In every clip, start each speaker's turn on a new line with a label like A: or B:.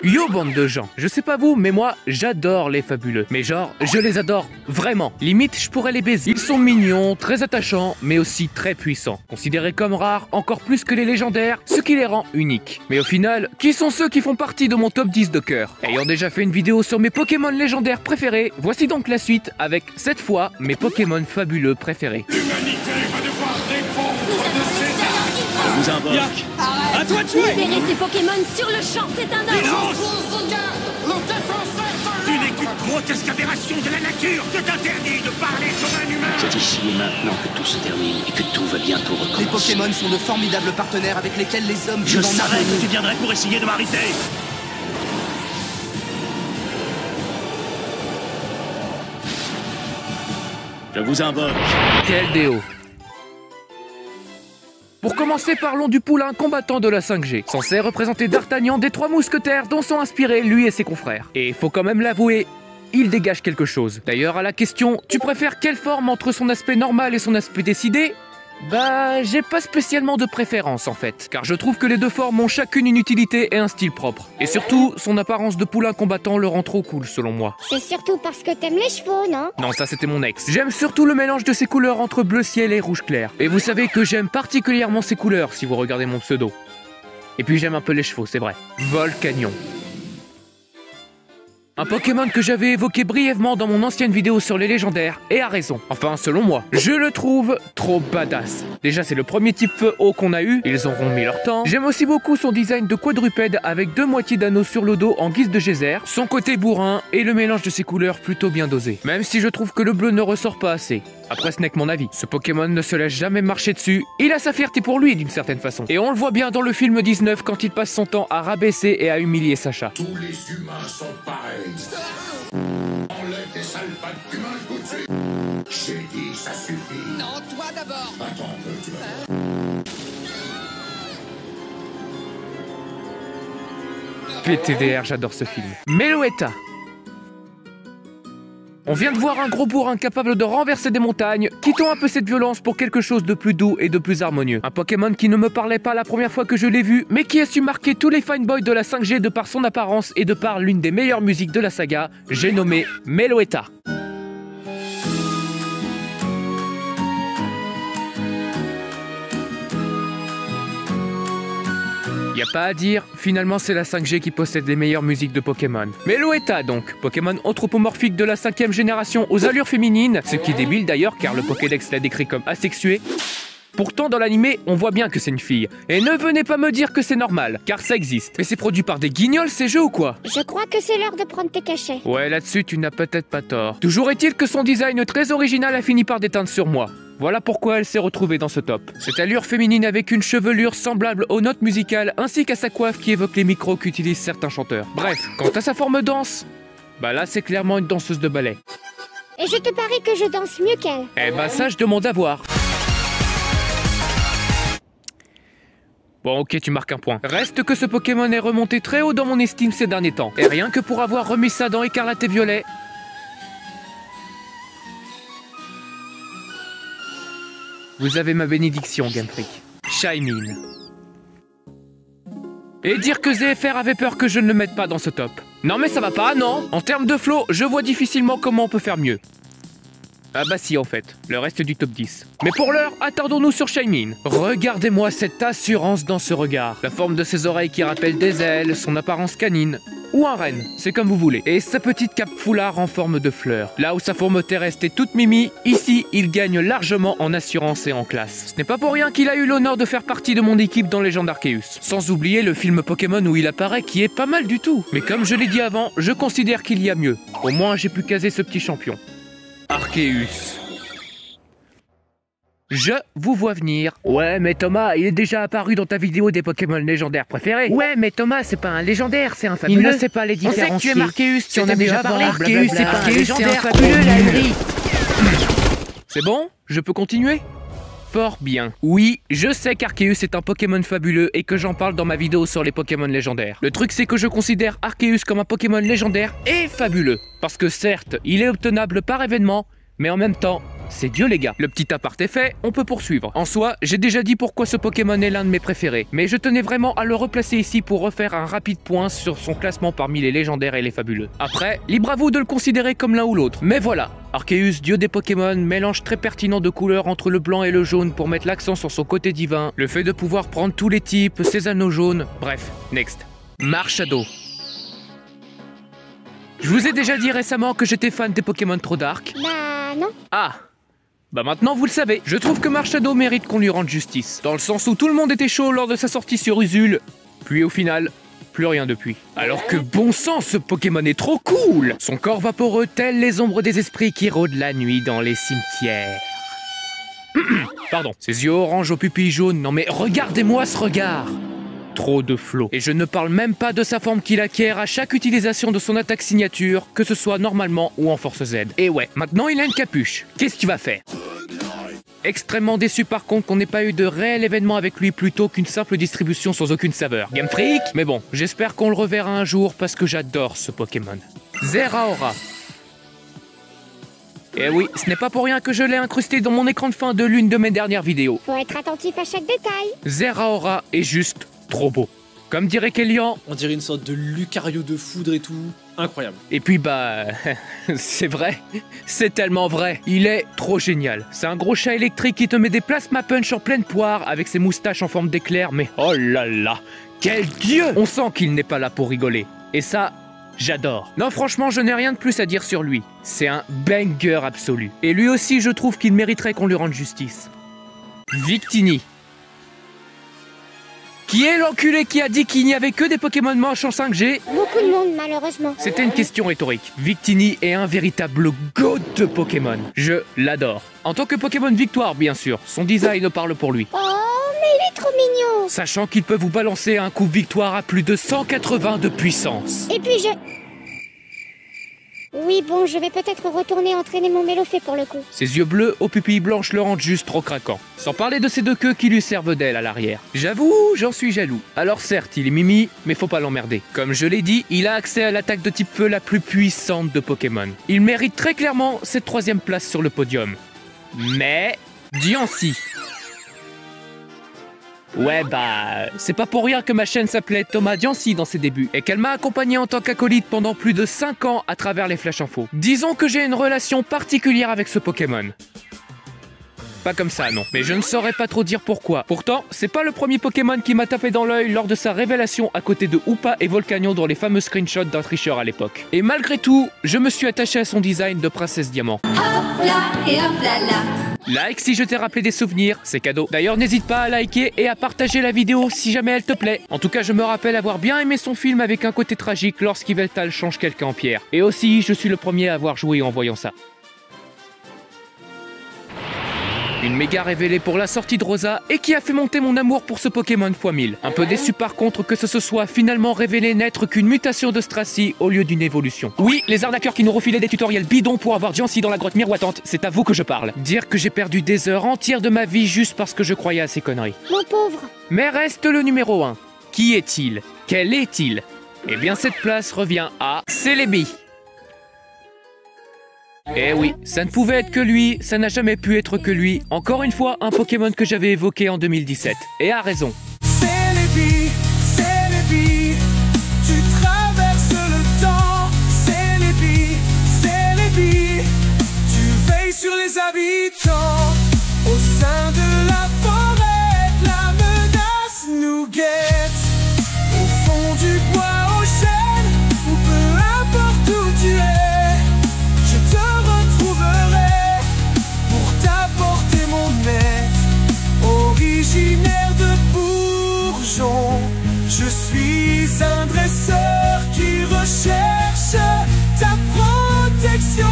A: Yo bande de gens, je sais pas vous, mais moi j'adore les fabuleux. Mais genre, je les adore vraiment. Limite, je pourrais les baiser. Ils sont mignons, très attachants, mais aussi très puissants. Considérés comme rares, encore plus que les légendaires, ce qui les rend uniques. Mais au final, qui sont ceux qui font partie de mon top 10 de cœur? Ayant déjà fait une vidéo sur mes Pokémon légendaires préférés, voici donc la suite avec, cette fois, mes Pokémon fabuleux préférés.
B: L'humanité va devoir répondre de ses
C: Je vous invoque.
D: À toi de jouer. Libérez ces Pokémon sur le champ, c'est un ordre.
B: Tu n'es qu'une grotesque aberration de la nature. Je t'interdis de parler comme un humain.
C: C'est ici et maintenant que tout se termine et que tout va bientôt recommencer.
E: Les Pokémon sont de formidables partenaires avec lesquels les hommes
C: Je
E: vivent en
C: savais
E: harmonie.
C: que tu viendrais pour essayer de m'arrêter. Je vous invoque.
A: Quel déo! Pour commencer, parlons du poulain combattant de la 5G, censé représenter D'Artagnan des Trois Mousquetaires dont sont inspirés lui et ses confrères. Et faut quand même l'avouer, il dégage quelque chose. D'ailleurs, à la question « Tu préfères quelle forme entre son aspect normal et son aspect décidé ?» Bah, j'ai pas spécialement de préférence en fait, car je trouve que les deux formes ont chacune une utilité et un style propre. Et surtout, son apparence de poulain combattant le rend trop cool selon moi.
F: C'est surtout parce que t'aimes les chevaux, non?
A: Non, ça c'était mon ex. J'aime surtout le mélange de ces couleurs entre bleu ciel et rouge clair. Et vous savez que j'aime particulièrement ces couleurs si vous regardez mon pseudo. Et puis j'aime un peu les chevaux, c'est vrai. Volcanion. Un Pokémon que j'avais évoqué brièvement dans mon ancienne vidéo sur les légendaires, et à raison. Enfin, selon moi. Je le trouve trop badass. Déjà, c'est le premier type feu haut qu'on a eu, ils auront mis leur temps. J'aime aussi beaucoup son design de quadrupède avec deux moitiés d'anneaux sur le dos en guise de geyser, son côté bourrin et le mélange de ses couleurs plutôt bien dosé. Même si je trouve que le bleu ne ressort pas assez. Après, ce n'est que mon avis. Ce Pokémon ne se laisse jamais marcher dessus. Il a sa fierté pour lui, d'une certaine façon. Et on le voit bien dans le film 19 quand il passe son temps à rabaisser et à humilier Sacha.
B: Tous les humains sont pareils. Enlève tes sales pattes d'humain tout de suite. J'ai dit, ça suffit.
D: Non, toi d'abord.
B: Attends un peu, tu vas voir.
A: PTDR, j'adore ce film. Meloetta. On vient de voir un gros bourrin capable de renverser des montagnes, quittons un peu cette violence pour quelque chose de plus doux et de plus harmonieux. Un Pokémon qui ne me parlait pas la première fois que je l'ai vu, mais qui a su marquer tous les fanboys de la 5G de par son apparence et de par l'une des meilleures musiques de la saga, j'ai nommé Meloetta. Y a pas à dire, finalement c'est la 5G qui possède les meilleures musiques de Pokémon. Meloetta donc, Pokémon anthropomorphique de la 5e génération aux allures féminines, ce qui est débile d'ailleurs car le Pokédex l'a décrit comme asexué. Pourtant dans l'animé, on voit bien que c'est une fille. Et ne venez pas me dire que c'est normal, car ça existe. Mais c'est produit par des guignols ces jeux ou quoi?
F: Je crois que c'est l'heure de prendre tes cachets.
A: Ouais, là-dessus tu n'as peut-être pas tort. Toujours est-il que son design très original a fini par déteindre sur moi. Voilà pourquoi elle s'est retrouvée dans ce top. Cette allure féminine avec une chevelure semblable aux notes musicales ainsi qu'à sa coiffe qui évoque les micros qu'utilisent certains chanteurs. Bref, quant à sa forme danse, bah là c'est clairement une danseuse de ballet.
F: Et je te parie que je danse mieux qu'elle.
A: Eh bah ça je demande à voir. Bon ok, tu marques un point. Reste que ce Pokémon est remonté très haut dans mon estime ces derniers temps. Et rien que pour avoir remis ça dans Écarlate et Violet... Vous avez ma bénédiction, Game Freak. Shaymin. Et dire que ZFR avait peur que je ne le mette pas dans ce top. Non mais ça va pas, non. En termes de flow, je vois difficilement comment on peut faire mieux. Ah bah si en fait, le reste du top 10. Mais pour l'heure, attardons-nous sur Shaymin. Regardez-moi cette assurance dans ce regard. La forme de ses oreilles qui rappellent des ailes, son apparence canine. Ou un renne, c'est comme vous voulez. Et sa petite cape foulard en forme de fleur. Là où sa forme terrestre est toute mimi, ici, il gagne largement en assurance et en classe. Ce n'est pas pour rien qu'il a eu l'honneur de faire partie de mon équipe dans Légende Arceus. Sans oublier le film Pokémon où il apparaît qui est pas mal du tout. Mais comme je l'ai dit avant, je considère qu'il y a mieux. Au moins, j'ai pu caser ce petit champion. Arceus. Je vous vois venir. Ouais, mais Thomas, il est déjà apparu dans ta vidéo des Pokémon légendaires préférés. Ouais, mais Thomas, c'est pas un légendaire, c'est un fabuleux. Il ne sait pas les différencier. On sait que tu es Arceus, tu en as déjà parlé. Arceus, c'est pas un légendaire, fabuleux, la Henry. C'est bon? Je peux continuer? Fort bien. Oui, je sais qu'Arceus est un Pokémon fabuleux et que j'en parle dans ma vidéo sur les Pokémon légendaires. Le truc c'est que je considère Arceus comme un Pokémon légendaire et fabuleux. Parce que certes, il est obtenable par événement, mais en même temps, C'est Dieu les gars. Le petit aparté fait, on peut poursuivre. En soi, j'ai déjà dit pourquoi ce Pokémon est l'un de mes préférés, mais je tenais vraiment à le replacer ici pour refaire un rapide point sur son classement parmi les légendaires et les fabuleux. Après, libre à vous de le considérer comme l'un ou l'autre. Mais voilà, Arceus, dieu des Pokémon, mélange très pertinent de couleurs entre le blanc et le jaune pour mettre l'accent sur son côté divin, le fait de pouvoir prendre tous les types, ses anneaux jaunes, bref, next. Marshadow. Je vous ai déjà dit récemment que j'étais fan des Pokémon trop dark.
F: Bah non.
A: Ah, bah maintenant vous le savez. Je trouve que Marshadow mérite qu'on lui rende justice. Dans le sens où tout le monde était chaud lors de sa sortie sur Usul. Puis au final, plus rien depuis. Alors que bon sang, ce Pokémon est trop cool. Son corps vaporeux tel les ombres des esprits qui rôdent la nuit dans les cimetières. Pardon. Ses yeux orange aux pupilles jaunes. Non mais regardez-moi ce regard. Trop de flow. Et je ne parle même pas de sa forme qu'il acquiert à chaque utilisation de son attaque signature, que ce soit normalement ou en force Z. Et ouais, maintenant il a une capuche. Qu'est-ce que tu vas faire? Extrêmement déçu par contre qu'on n'ait pas eu de réel événement avec lui plutôt qu'une simple distribution sans aucune saveur. Game Freak. Mais bon, j'espère qu'on le reverra un jour parce que j'adore ce Pokémon. Zeraora. Et oui, ce n'est pas pour rien que je l'ai incrusté dans mon écran de fin de l'une de mes dernières vidéos.
F: Faut être attentif à chaque détail.
A: Zeraora est juste trop beau. Comme dirait Kélian,
G: on dirait une sorte de Lucario de foudre et tout. Incroyable.
A: Et puis bah, c'est vrai, c'est tellement vrai. Il est trop génial. C'est un gros chat électrique qui te met des plasma punch en pleine poire avec ses moustaches en forme d'éclair, mais oh là là, quel dieu! On sent qu'il n'est pas là pour rigoler. Et ça, j'adore. Non franchement, je n'ai rien de plus à dire sur lui. C'est un banger absolu. Et lui aussi, je trouve qu'il mériterait qu'on lui rende justice. Victini. Qui est l'enculé qui a dit qu'il n'y avait que des Pokémon moches en 5G?
F: Beaucoup de monde, malheureusement.
A: C'était une question rhétorique. Victini est un véritable GOAT de Pokémon. Je l'adore. En tant que Pokémon Victoire, bien sûr. Son design parle pour lui.
F: Oh, mais il est trop mignon.
A: Sachant qu'il peut vous balancer un coup Victoire à plus de 180 de puissance.
F: Et puis Oui, bon, je vais peut-être retourner entraîner mon Mélofée pour le coup.
A: Ses yeux bleus aux pupilles blanches le rendent juste trop craquant. Sans parler de ses deux queues qui lui servent d'aile à l'arrière. J'avoue, j'en suis jaloux. Alors certes, il est mimi, mais faut pas l'emmerder. Comme je l'ai dit, il a accès à l'attaque de type feu la plus puissante de Pokémon. Il mérite très clairement cette 3e place sur le podium. Mais... Diancie. Ouais bah, c'est pas pour rien que ma chaîne s'appelait Thomas Diancie dans ses débuts et qu'elle m'a accompagné en tant qu'acolyte pendant plus de 5 ans à travers les Flash Info. Disons que j'ai une relation particulière avec ce Pokémon. Pas comme ça, non. Mais je ne saurais pas trop dire pourquoi. Pourtant, c'est pas le premier Pokémon qui m'a tapé dans l'œil lors de sa révélation à côté de Hoopa et Volcanion dans les fameux screenshots d'un tricheur à l'époque. Et malgré tout, je me suis attaché à son design de princesse diamant.
D: Hop là et hop là là.
A: Like si je t'ai rappelé des souvenirs, c'est cadeau. D'ailleurs, n'hésite pas à liker et à partager la vidéo si jamais elle te plaît. En tout cas, je me rappelle avoir bien aimé son film avec un côté tragique lorsqu'Yveltal change quelqu'un en pierre. Et aussi, je suis le premier à avoir joué en voyant ça. Une méga révélée pour la sortie de Rosa et qui a fait monter mon amour pour ce Pokémon x 1000. Un peu déçu par contre que ce se soit finalement révélé n'être qu'une mutation de Stracy au lieu d'une évolution. Oui, les arnaqueurs qui nous refilaient des tutoriels bidons pour avoir Diancie dans la grotte miroitante, c'est à vous que je parle. Dire que j'ai perdu des heures entières de ma vie juste parce que je croyais à ces conneries.
F: Mon pauvre.
A: Mais reste le numéro 1. Qui est-il? Quel est-il? Eh bien cette place revient à Celebi. Eh oui, ça ne pouvait être que lui, ça n'a jamais pu être que lui. Encore une fois, un Pokémon que j'avais évoqué en 2017. Et à raison.
H: Celebi, Celebi, tu traverses le temps. Celebi, Celebi, tu veilles sur les habitants. Au sein de la forêt, la menace nous guette. Au fond du bois, au chêne, ou peu importe où tu es. Originaire de Bourgeon, je suis un dresseur qui recherche ta protection.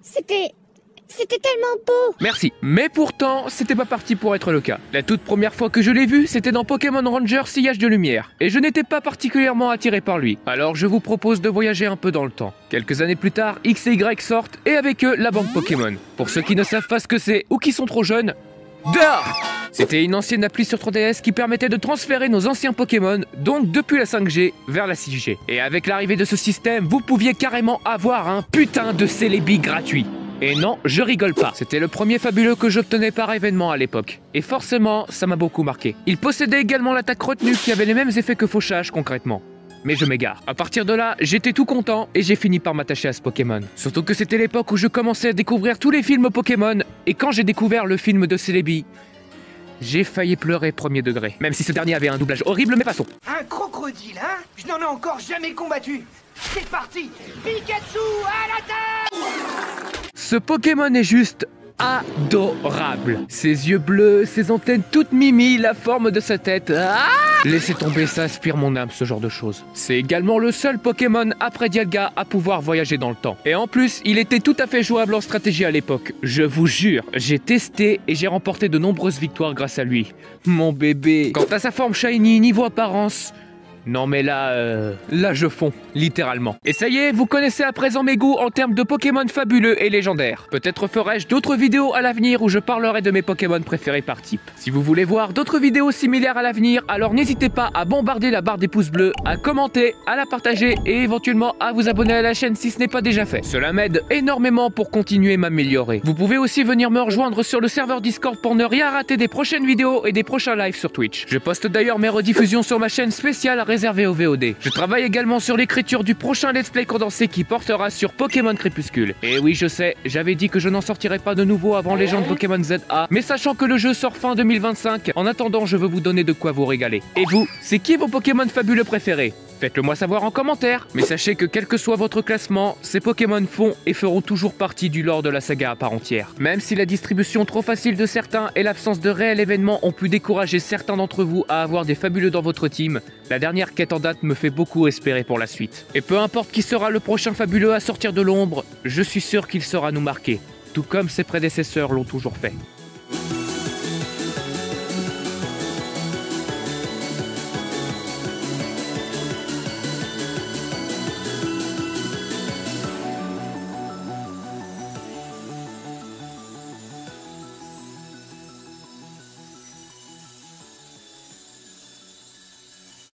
F: C'était tellement beau.
A: Merci, mais pourtant, c'était pas parti pour être le cas. La toute première fois que je l'ai vu, c'était dans Pokémon Ranger Sillage de Lumière, et je n'étais pas particulièrement attiré par lui. Alors je vous propose de voyager un peu dans le temps. Quelques années plus tard, X et Y sortent, et avec eux, la banque Pokémon. Pour ceux qui ne savent pas ce que c'est, ou qui sont trop jeunes, dehors! C'était une ancienne appli sur 3DS qui permettait de transférer nos anciens Pokémon, donc depuis la 5G, vers la 6G. Et avec l'arrivée de ce système, vous pouviez carrément avoir un putain de Celebi gratuit. Et non, je rigole pas. C'était le premier fabuleux que j'obtenais par événement à l'époque. Et forcément, ça m'a beaucoup marqué. Il possédait également l'attaque retenue qui avait les mêmes effets que Fauchage concrètement. Mais je m'égare. À partir de là, j'étais tout content et j'ai fini par m'attacher à ce Pokémon. Surtout que c'était l'époque où je commençais à découvrir tous les films Pokémon. Et quand j'ai découvert le film de Celebi, j'ai failli pleurer premier degré. Même si ce dernier avait un doublage horrible, mais passons.
I: Un crocodile, hein? Je n'en ai encore jamais combattu. C'est parti! Pikachu à l'attaque!
A: Ce Pokémon est juste adorable. Ses yeux bleus, ses antennes toutes mimi, la forme de sa tête. Ah! Laissez tomber, ça aspire mon âme, ce genre de choses. C'est également le seul Pokémon après Dialga à pouvoir voyager dans le temps. Et en plus, il était tout à fait jouable en stratégie à l'époque. Je vous jure, j'ai testé et j'ai remporté de nombreuses victoires grâce à lui. Mon bébé. Quant à sa forme shiny, niveau apparence... Non mais là je fonds, littéralement. Et ça y est, vous connaissez à présent mes goûts en termes de Pokémon fabuleux et légendaires. Peut-être ferai-je d'autres vidéos à l'avenir où je parlerai de mes Pokémon préférés par type. Si vous voulez voir d'autres vidéos similaires à l'avenir, alors n'hésitez pas à bombarder la barre des pouces bleus, à commenter, à la partager et éventuellement à vous abonner à la chaîne si ce n'est pas déjà fait. Cela m'aide énormément pour continuer à m'améliorer. Vous pouvez aussi venir me rejoindre sur le serveur Discord pour ne rien rater des prochaines vidéos et des prochains lives sur Twitch. Je poste d'ailleurs mes rediffusions sur ma chaîne spéciale réservé au VOD. Je travaille également sur l'écriture du prochain Let's Play condensé qui portera sur Pokémon Crépuscule. Et oui, je sais, j'avais dit que je n'en sortirais pas de nouveau avant Légende Pokémon ZA, mais sachant que le jeu sort fin 2025, en attendant, je veux vous donner de quoi vous régaler. Et vous, c'est qui vos Pokémon fabuleux préférés? Faites-le moi savoir en commentaire. Mais sachez que quel que soit votre classement, ces Pokémon font et feront toujours partie du lore de la saga à part entière. Même si la distribution trop facile de certains et l'absence de réels événements ont pu décourager certains d'entre vous à avoir des fabuleux dans votre team, la dernière quête en date me fait beaucoup espérer pour la suite. Et peu importe qui sera le prochain fabuleux à sortir de l'ombre, je suis sûr qu'il saura nous marquer, tout comme ses prédécesseurs l'ont toujours fait.